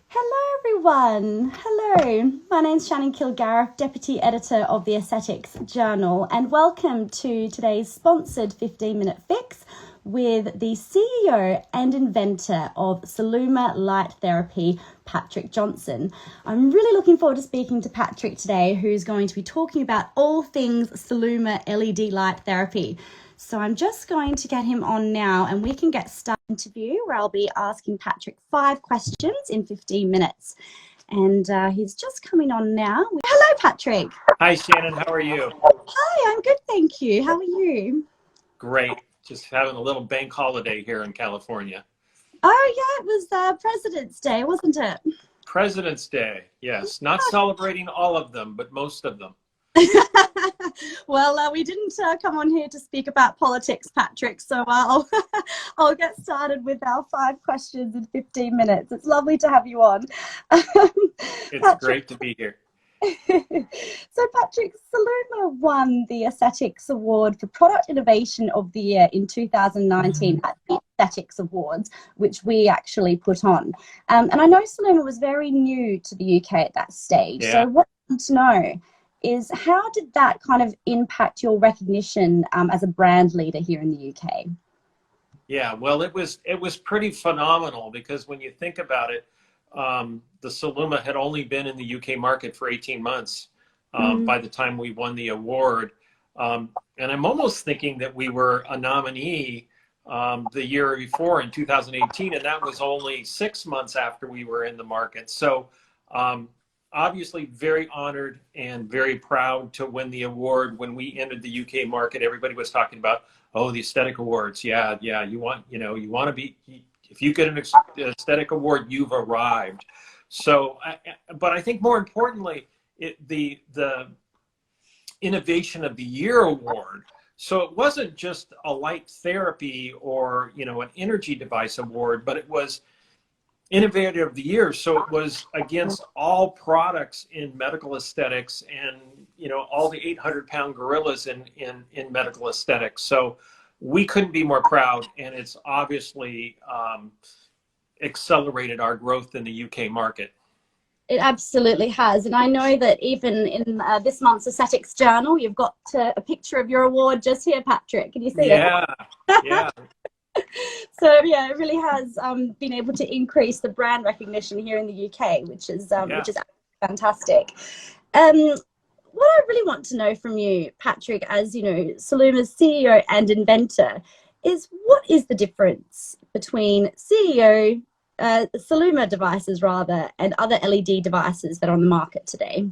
Hello, everyone. Hello. My name's Shannon Kilgariff, Deputy Editor of the Aesthetics Journal, and welcome to today's sponsored 15-minute fix with the CEO and inventor of Celluma Light Therapy, Patrick Johnson. I'm really looking forward to speaking to Patrick today, who's going to be talking about all things Celluma LED light therapy. So I'm just going to get him on now and we can get started with the interview where I'll be asking Patrick 5 questions in 15 minutes. And he's just coming on now. Hello, Patrick. Hi, Shannon. How are you? Hi, I'm good, thank you. How are you? Great. Just having a little bank holiday here in California. Oh, yeah, it was President's Day, wasn't it? President's Day, yes. Not celebrating all of them, but most of them. Well, we didn't come on here to speak about politics, Patrick, so I'll get started with our 5 questions in 15 minutes. It's lovely to have you on. It's Patrick, great to be here. So, Patrick, Celluma won the Aesthetics Award for Product Innovation of the Year in 2019 at the Aesthetics Awards, which we actually put on. And I know Celluma was very new to the UK at that stage. Yeah. So what I want to know is how did that kind of impact your recognition as a brand leader here in the UK? Yeah, well, it was pretty phenomenal because when you think about it, the Celluma had only been in the UK market for 18 months by the time we won the award. And I'm almost thinking that we were a nominee the year before in 2018, and that was only 6 months after we were in the market. So obviously very honored and very proud to win the award. When we entered the UK market, everybody was talking about, oh, the aesthetic awards. Yeah, you want to be, if you get an aesthetic award, you've arrived. So, but I think more importantly, the Innovation of the Year award. So it wasn't just a light therapy or, an energy device award, but it was Innovator of the Year. So it was against all products in medical aesthetics and, all the 800-pound gorillas in medical aesthetics. So we couldn't be more proud, and it's obviously accelerated our growth in the UK market. It absolutely has. And I know that even in this month's Aesthetics Journal, you've got a picture of your award just here, Patrick. Can you see it? Yeah. So yeah, it really has been able to increase the brand recognition here in the UK, which is fantastic. What I really want to know from you, Patrick, as Celluma's CEO and inventor, is what is the difference between Celluma devices rather, and other LED devices that are on the market today?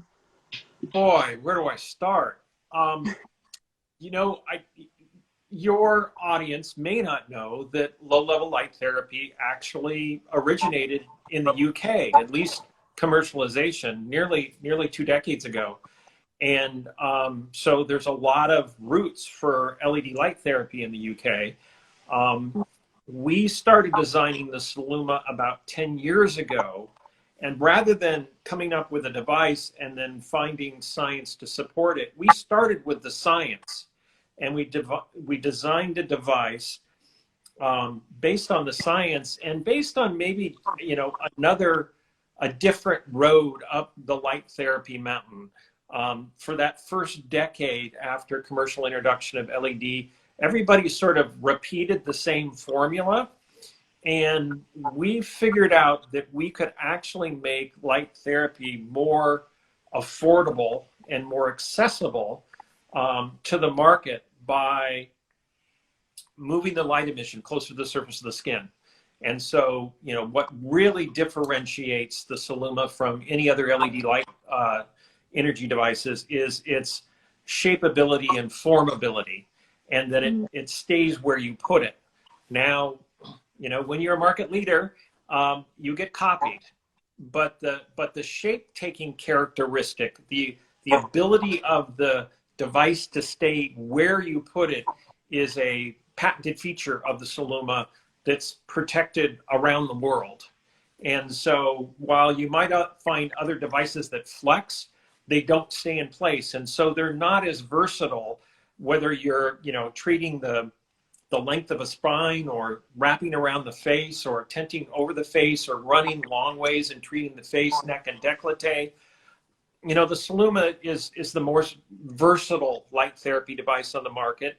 Boy, where do I start? Your audience may not know that low-level light therapy actually originated in the UK, at least commercialization, nearly 2 decades ago. And so there's a lot of roots for LED light therapy in the UK. We started designing the Celluma about 10 years ago. And rather than coming up with a device and then finding science to support it, we started with the science. And we designed a device based on the science and based on maybe, a different road up the light therapy mountain. For that first decade after commercial introduction of LED, everybody sort of repeated the same formula. And we figured out that we could actually make light therapy more affordable and more accessible to the market by moving the light emission closer to the surface of the skin. And so, what really differentiates the Celluma from any other LED light energy devices is its shapeability and formability, and that it stays where you put it. Now, when you're a market leader, you get copied, but the shape-taking characteristic, the ability of the device to stay where you put it, is a patented feature of the Celluma that's protected around the world. And so while you might not find other devices that flex, they don't stay in place. And so they're not as versatile, whether you're treating the the length of a spine or wrapping around the face or tenting over the face or running long ways and treating the face, neck, and décolleté. You know, the Celluma is the most versatile light therapy device on the market.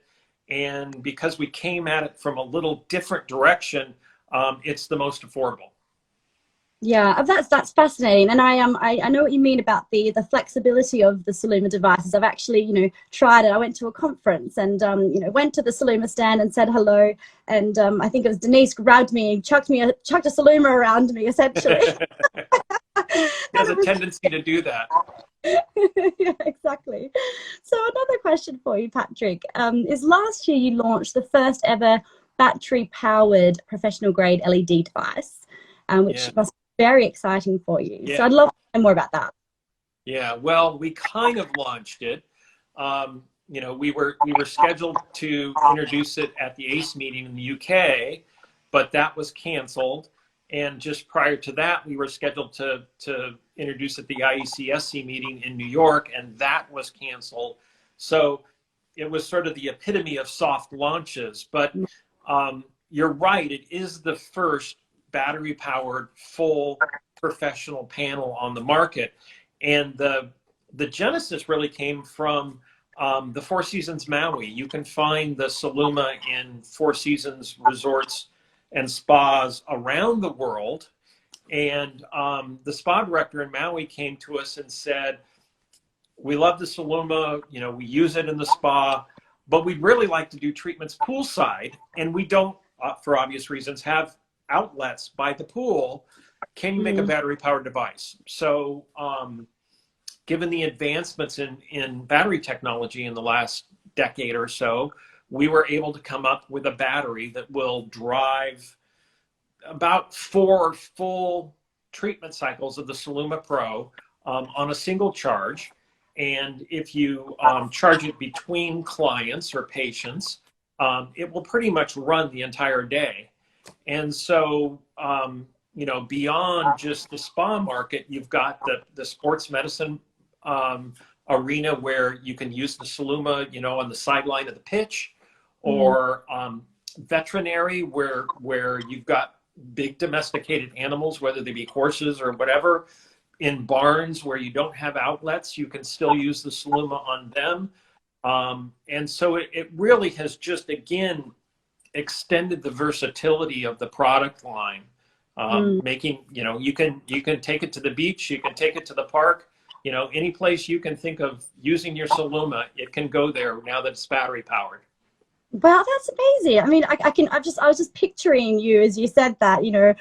And because we came at it from a little different direction, it's the most affordable. Yeah, that's fascinating, and I know what you mean about the flexibility of the Celluma devices. I've actually, you know, tried it. I went to a conference and you know, went to the Celluma stand and said hello, and I think it was Denise grabbed me and chucked a Celluma around me essentially. He has a tendency to do that. Yeah, exactly. So another question for you, Patrick, is last year you launched the first ever battery powered professional grade LED device, which must very exciting for you. Yeah. So I'd love to know more about that. Yeah, well, we kind of launched it. You know, we were scheduled to introduce it at the ACE meeting in the UK, but that was canceled. And just prior to that, we were scheduled to introduce at the IECSC meeting in New York, and that was canceled. So it was sort of the epitome of soft launches. But you're right, it is the first battery-powered full professional panel on the market. And the genesis really came from the Four Seasons Maui. You can find the Celluma in Four Seasons resorts and spas around the world. And the spa director in Maui came to us and said, we love the Celluma, you know, we use it in the spa, but we'd really like to do treatments poolside, and we don't, for obvious reasons, have outlets by the pool. Can you make a battery powered device? So given the advancements in battery technology in the last decade or so, we were able to come up with a battery that will drive about 4 full treatment cycles of the Celluma Pro on a single charge. And if you charge it between clients or patients, it will pretty much run the entire day. And so, you know, beyond just the spa market, you've got the sports medicine arena where you can use the Celluma, you know, on the sideline of the pitch, or veterinary where you've got big domesticated animals, whether they be horses or whatever, in barns where you don't have outlets, you can still use the Celluma on them. And so it really has just, again, extended the versatility of the product line, making, you know, you can take it to the beach, you can take it to the park, you know, any place you can think of using your Celluma, it can go there now that it's battery powered. Wow, that's amazing. I mean, I was just picturing you as you said that, you know,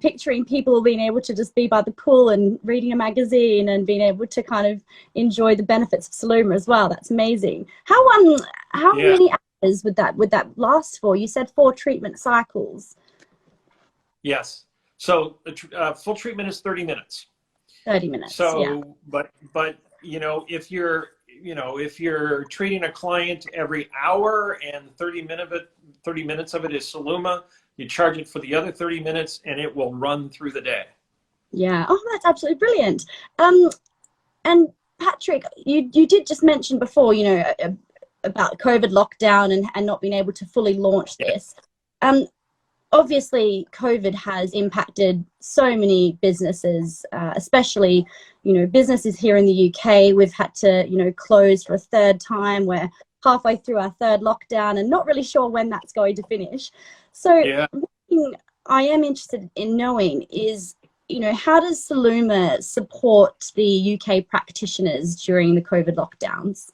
picturing people being able to just be by the pool and reading a magazine and being able to kind of enjoy the benefits of Celluma as well. That's amazing. How many hours would that last for? You said 4 treatment cycles. Yes. So full treatment is 30 minutes. 30 minutes. So, but you know, if you're treating a client every hour and 30 minutes of it is Celluma, you charge it for the other 30 minutes and it will run through the day. Yeah. Oh, that's absolutely brilliant. And Patrick, you did just mention before, you know, about COVID lockdown and not being able to fully launch this. Obviously, COVID has impacted so many businesses, especially, you know, businesses here in the UK. We've had to, you know, close for a 3rd time. We're halfway through our 3rd lockdown and not really sure when that's going to finish. So one thing I am interested in knowing is, you know, how does Celluma support the UK practitioners during the COVID lockdowns?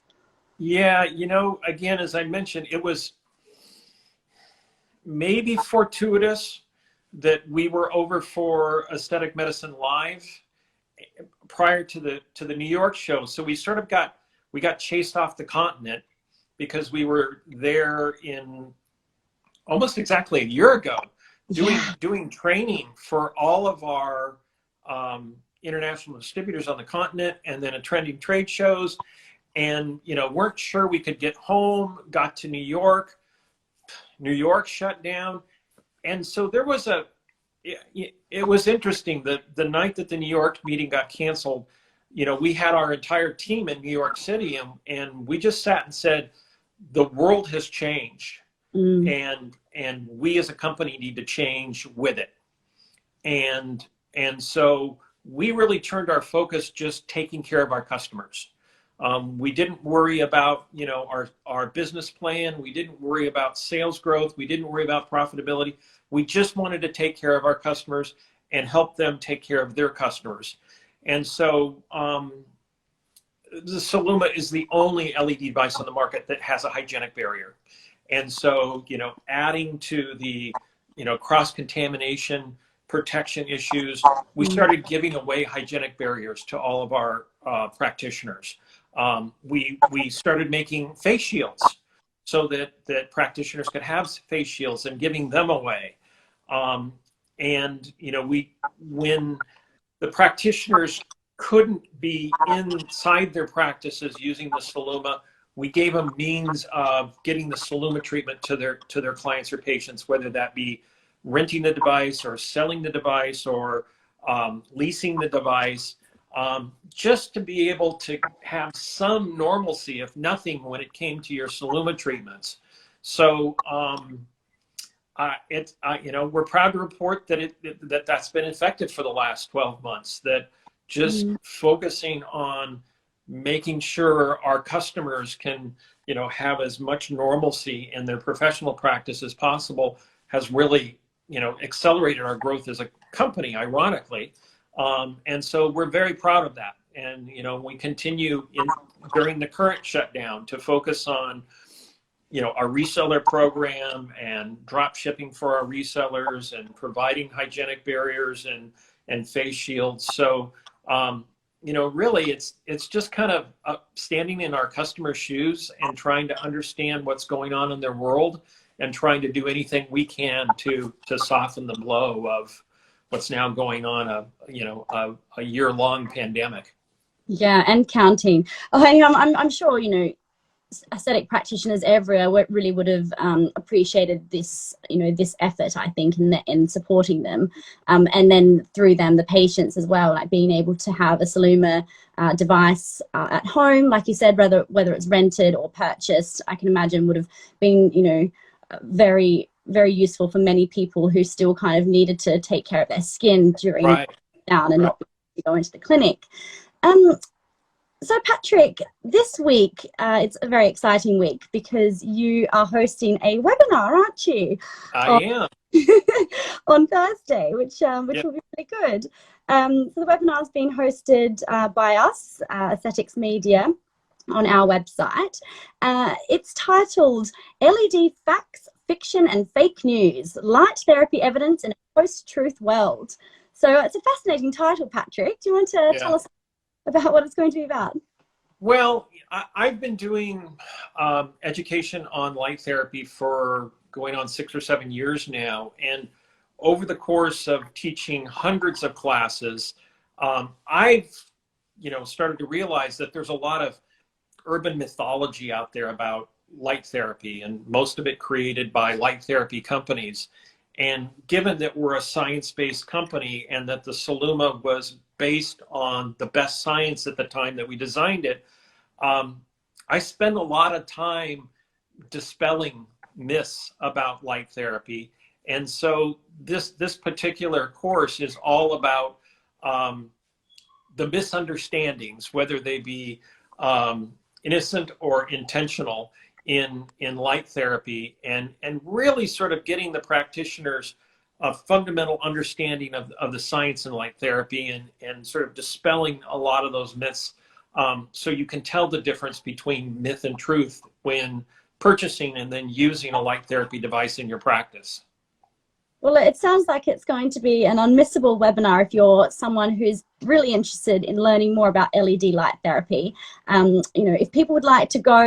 Yeah, you know, again, as I mentioned, it was maybe fortuitous that we were over for Aesthetic Medicine Live prior to the New York show. So we sort of got chased off the continent because we were there in almost exactly a year ago doing training for all of our international distributors on the continent, and then attending trade shows, and, you know, weren't sure we could get home, got to New York shut down. And so there was it was interesting that the night that the New York meeting got canceled, you know, we had our entire team in New York City, and we just sat and said, the world has changed. and we as a company need to change with it. And so we really turned our focus just taking care of our customers. We didn't worry about, you know, our business plan. We didn't worry about sales growth. We didn't worry about profitability. We just wanted to take care of our customers and help them take care of their customers. And so the Celluma is the only LED device on the market that has a hygienic barrier. And so, you know, adding to the, you know, cross-contamination protection issues, we started giving away hygienic barriers to all of our practitioners. We started making face shields so that practitioners could have face shields and giving them away. And, you know, when the practitioners couldn't be inside their practices using the Celluma, we gave them means of getting the Celluma treatment to their clients or patients, whether that be renting the device or selling the device or leasing the device, just to be able to have some normalcy, if nothing, when it came to your Celluma treatments. So you know, we're proud to report that that's been effective for the last 12 months, that just focusing on making sure our customers can, you know, have as much normalcy in their professional practice as possible has really, you know, accelerated our growth as a company, ironically. And so we're very proud of that. And, you know, we continue during the current shutdown to focus on, you know, our reseller program and drop shipping for our resellers and providing hygienic barriers and face shields. So, you know, really it's just kind of standing in our customers' shoes and trying to understand what's going on in their world and trying to do anything we can to soften the blow of what's now going on, a year-long pandemic. Yeah, and counting. Oh, hey, I'm sure, you know, aesthetic practitioners everywhere really would have appreciated this, you know, this effort, I think, in supporting them, and then through them the patients as well, like being able to have a Celluma device at home, like you said, whether it's rented or purchased, I can imagine would have been, you know, very, very useful for many people who still kind of needed to take care of their skin during lockdown and not going to the clinic. So Patrick, this week, it's a very exciting week because you are hosting a webinar, aren't you? I am. On Thursday, which will be really good. So the webinar is being hosted by us, Aesthetics Media, on our website. It's titled LED Facts, Fiction and Fake News, Light Therapy Evidence in a Post-Truth World. So it's a fascinating title, Patrick. Do you want to tell us about what it's going to be about? Well, I've been doing education on light therapy for going on 6 or 7 years now. And over the course of teaching hundreds of classes, I've, you know, started to realize that there's a lot of urban mythology out there about light therapy, and most of it created by light therapy companies. And given that we're a science-based company and that the Celluma was based on the best science at the time that we designed it, I spend a lot of time dispelling myths about light therapy. And so this particular course is all about the misunderstandings, whether they be innocent or intentional, in light therapy, and really sort of getting the practitioners a fundamental understanding of the science in light therapy, and sort of dispelling a lot of those myths, so you can tell the difference between myth and truth when purchasing and then using a light therapy device in your practice. Well, it sounds like it's going to be an unmissable webinar if you're someone who's really interested in learning more about LED light therapy. You know, if people would like to go,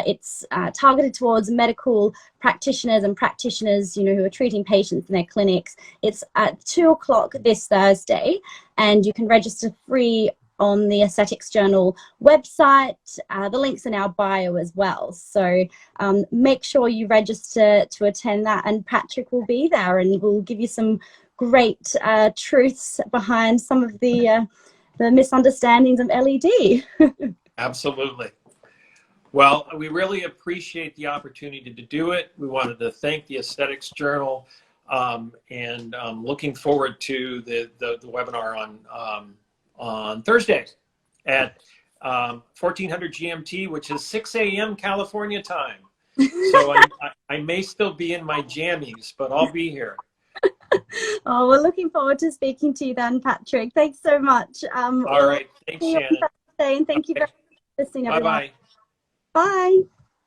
it's targeted towards medical practitioners and practitioners, you know, who are treating patients in their clinics. It's at 2 o'clock this Thursday, and you can register free on the Aesthetics Journal website. The link's in our bio as well. So make sure you register to attend that, and Patrick will be there and we'll give you some great truths behind some of the misunderstandings of LED. Absolutely. Well, we really appreciate the opportunity to do it. We wanted to thank the Aesthetics Journal, and looking forward to the webinar on Thursday at 1400 GMT, which is 6 a.m. California time. So I may still be in my jammies, but I'll be here. Oh, we're looking forward to speaking to you then, Patrick. Thanks so much. All right. Thanks, Shannon. And thank you very much for listening, everyone. Bye-bye. Bye.